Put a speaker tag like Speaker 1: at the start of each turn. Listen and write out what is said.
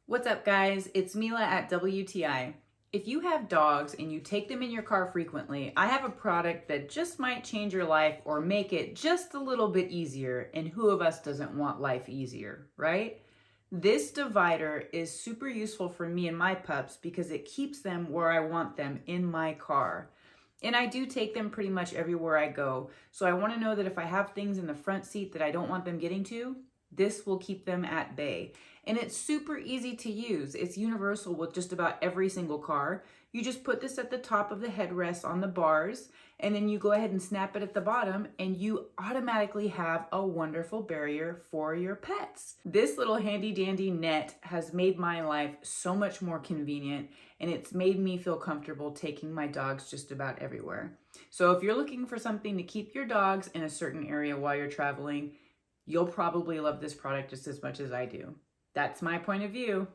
Speaker 1: What's up, guys? It's Mila at WTI. If you have dogs and you take them in your car frequently, I have a product that just might change your life or make it just a little bit easier, and who of us doesn't want life easier, right? This divider is super useful for me and my pups because it keeps them where I want them in my car. And I do take them pretty much everywhere I go, so I want to know that if I have things in the front seat that I don't want them getting to, this will keep them at bay. And it's super easy to use. It's universal with just about every single car. You just put this at the top of the headrest on the bars, and then you go ahead and snap it at the bottom, and you automatically have a wonderful barrier for your pets. This little handy dandy net has made my life so much more convenient, and it's made me feel comfortable taking my dogs just about everywhere. So if you're looking for something to keep your dogs in a certain area while you're traveling, you'll probably love this product just as much as I do. That's my point of view.